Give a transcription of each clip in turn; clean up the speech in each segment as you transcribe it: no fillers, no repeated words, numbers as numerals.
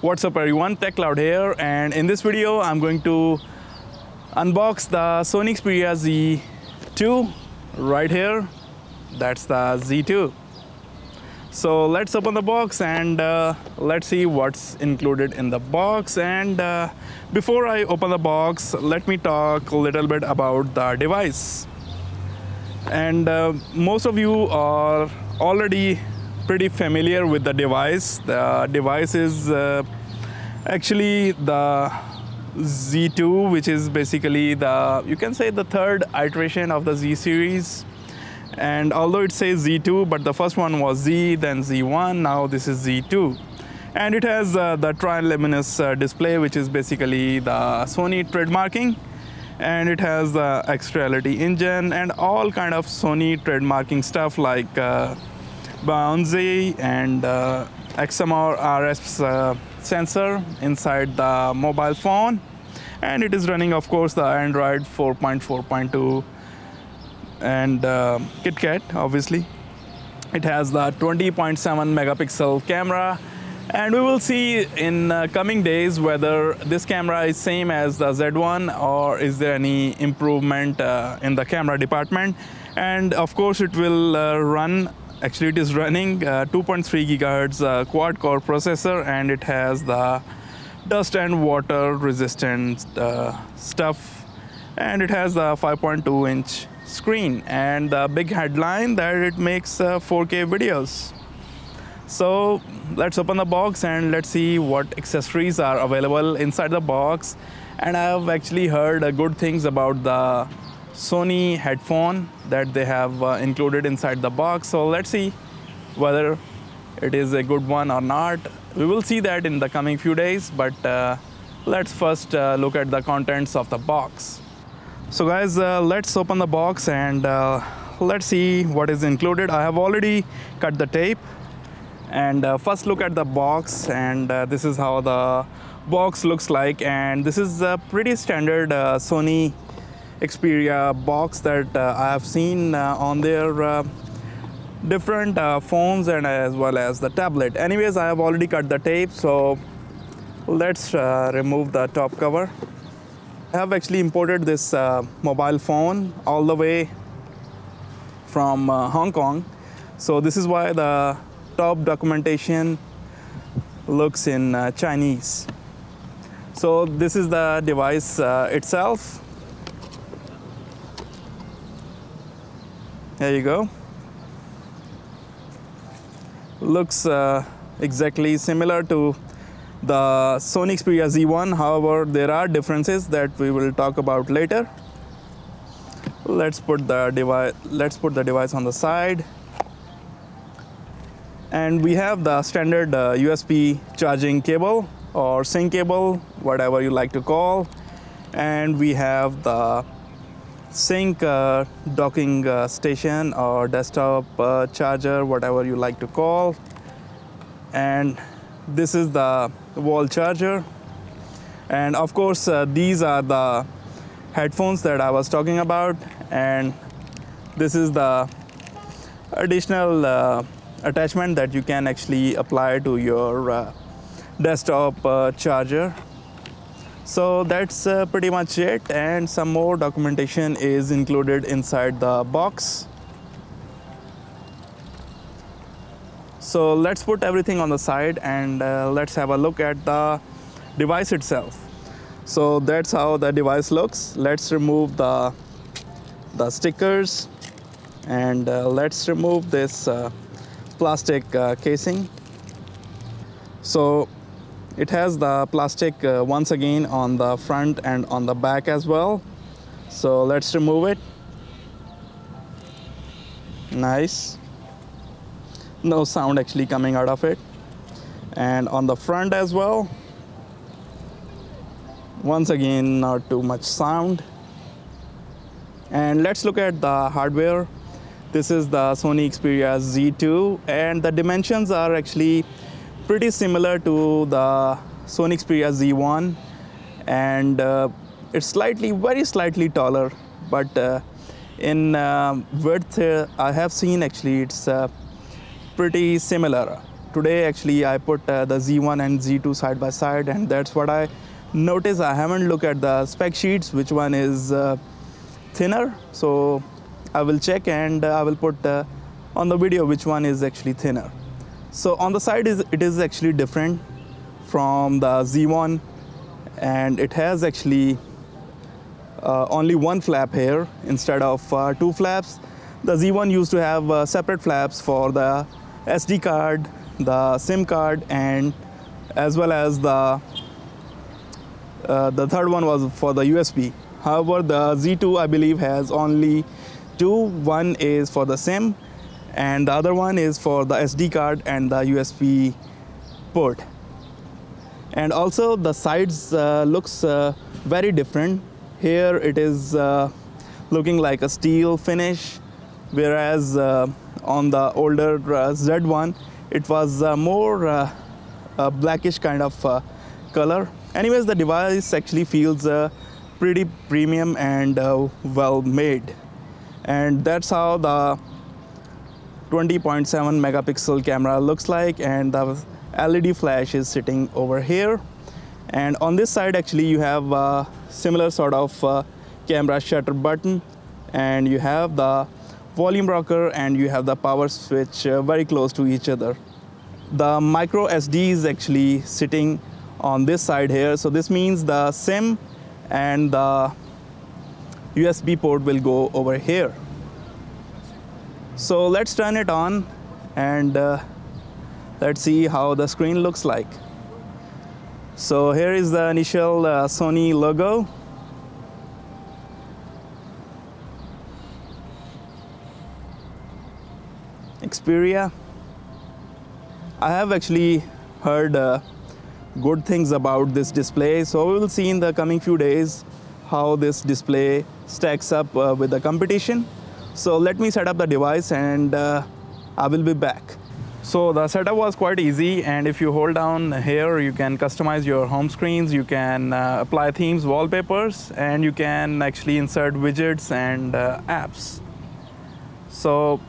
What's up everyone, TechCloud here, and in this video I'm going to unbox the Sony Xperia Z2 right here. That's the Z2. So let's open the box and let's see what's included in the box. And before I open the box, let me talk a little bit about the device. And most of you are already pretty familiar with the device. The device is actually the Z2, which is basically you can say the third iteration of the Z series. And although it says Z2, but the first one was Z, then Z1, now this is Z2. And it has the tri-luminous display, which is basically the Sony trademarking. And it has the X-Reality engine and all kind of Sony trademarking stuff like bouncy and XMR RF sensor inside the mobile phone. And it is running, of course, the Android 4.4.2 and KitKat, obviously. It has the 20.7 megapixel camera, and we will see in coming days whether this camera is same as the Z1 or is there any improvement in the camera department. And of course it will run, actually it is running 2.3 gigahertz quad core processor, and it has the dust and water resistant stuff, and it has the 5.2 inch screen, and the big headline that it makes 4K videos. So let's open the box and let's see what accessories are available inside the box. And I have actually heard good things about the Sony headphone that they have included inside the box. So let's see whether it is a good one or not. We will see that in the coming few days, but let's first look at the contents of the box. So guys, let's open the box and let's see what is included. I have already cut the tape, and first look at the box, and this is how the box looks like. And this is a pretty standard Sony Xperia box that I have seen on their different phones and as well as the tablet. Anyways, I have already cut the tape, so let's remove the top cover. I have actually imported this mobile phone all the way from Hong Kong. So this is why the top documentation looks in Chinese. So this is the device itself. There you go. Looks exactly similar to the Sony Xperia Z1. However, there are differences that we will talk about later. Let's put the device on the side. And we have the standard USB charging cable or sync cable, whatever you like to call. And we have the sync docking station or desktop charger, whatever you like to call. And this is the wall charger. And of course these are the headphones that I was talking about, and this is the additional attachment that you can actually apply to your desktop charger. So that's pretty much it, and some more documentation is included inside the box. So let's put everything on the side and let's have a look at the device itself. So that's how the device looks. Let's remove the stickers, and let's remove this plastic casing. So it has the plastic once again on the front and on the back as well. So let's remove it. Nice. No sound actually coming out of it. And on the front as well, once again not too much sound. And let's look at the hardware. This is the Sony Xperia Z2, and the dimensions are actually pretty similar to the Sony Xperia Z1, and it's very slightly taller, but in width I have seen actually it's pretty similar. today actually I put the Z1 and Z2 side by side, and that's what I noticed. I haven't looked at the spec sheets, which one is thinner. So I will check, and I will put on the video which one is actually thinner. So on the side it is actually different from the Z1, and it has actually only one flap here instead of two flaps. The Z1 used to have separate flaps for the SD card, the SIM card, and as well as the third one was for the USB. However, the Z2 I believe has only two. One is for the SIM, and the other one is for the SD card and the USB port. And also the sides looks very different. Here it is looking like a steel finish, whereas on the older Z1 it was more a blackish kind of color. Anyways, the device actually feels pretty premium and well made, and that's how the 20.7 megapixel camera looks like, and the LED flash is sitting over here. And on this side actually you have a similar sort of camera shutter button, and you have the volume rocker, and you have the power switch very close to each other. The micro SD is actually sitting on this side here, so this means the SIM and the USB port will go over here. So let's turn it on, and let's see how the screen looks like. So here is the initial Sony logo. Xperia. I have actually heard good things about this display, so we will see in the coming few days how this display stacks up with the competition. So let me set up the device, and I will be back. So the setup was quite easy, and if you hold down here, you can customize your home screens, you can apply themes, wallpapers, and you can actually insert widgets and apps. So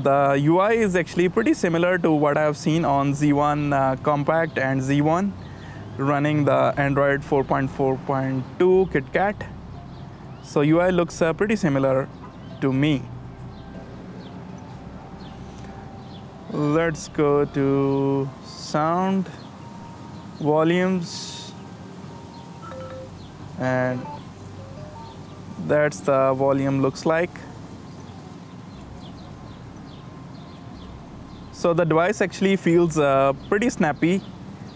the UI is actually pretty similar to what I've seen on Z1 Compact and Z1, running the Android 4.4.2 KitKat. So UI looks pretty similar to me. Let's go to sound, volumes, and that's the volume looks like. So the device actually feels pretty snappy.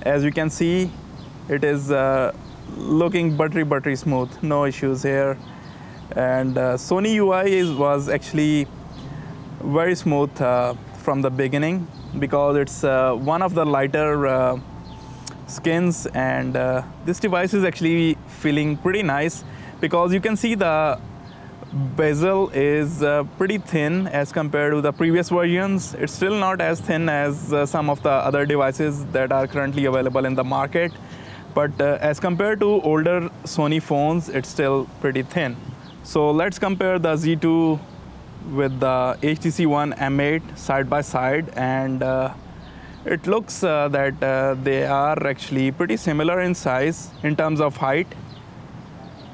As you can see, it is looking buttery smooth, no issues here. And Sony UI was actually very smooth from the beginning, because it's one of the lighter skins, and this device is actually feeling pretty nice, because you can see the bezel is pretty thin as compared to the previous versions. It's still not as thin as some of the other devices that are currently available in the market, but as compared to older Sony phones, it's still pretty thin. So let's compare the Z2 with the HTC One M8 side by side, and it looks that they are actually pretty similar in size in terms of height,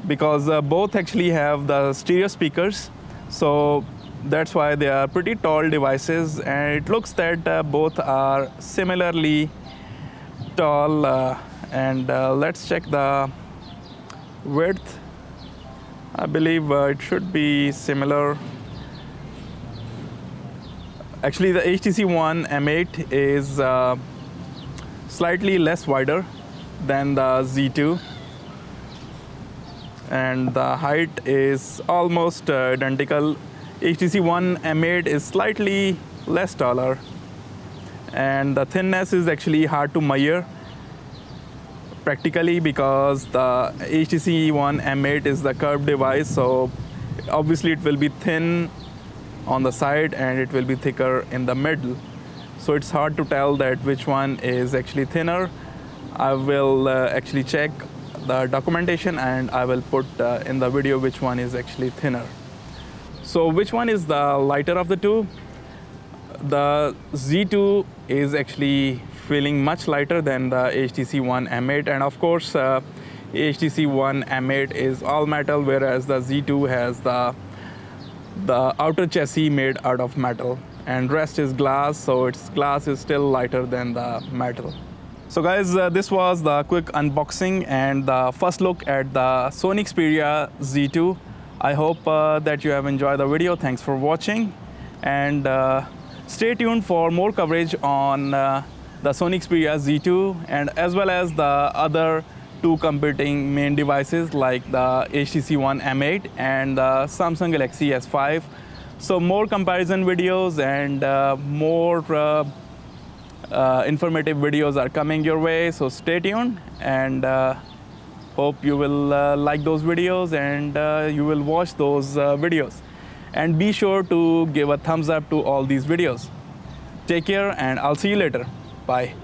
because both actually have the stereo speakers. So that's why they are pretty tall devices, and it looks that both are similarly tall. And let's check the width. I believe it should be similar. Actually, the HTC One M8 is slightly less wider than the Z2, and the height is almost identical. HTC One M8 is slightly less taller, and the thinness is actually hard to measure practically, because the HTC One M8 is the curved device, so obviously it will be thin on the side and it will be thicker in the middle. So it's hard to tell that which one is actually thinner. I will actually check the documentation, and I will put in the video which one is actually thinner. So which one is the lighter of the two? the Z2 is actually feeling much lighter than the HTC One M8, and of course HTC One M8 is all metal, whereas the Z2 has the outer chassis made out of metal and rest is glass, so its glass is still lighter than the metal. So guys, this was the quick unboxing and the first look at the Sony Xperia Z2. I hope that you have enjoyed the video. Thanks for watching, and stay tuned for more coverage on the Sony Xperia Z2 and as well as the other two competing main devices like the HTC One M8 and the Samsung Galaxy S5. So more comparison videos and more informative videos are coming your way, so stay tuned, and hope you will like those videos and you will watch those videos, and be sure to give a thumbs up to all these videos. Take care and I'll see you later. Bye.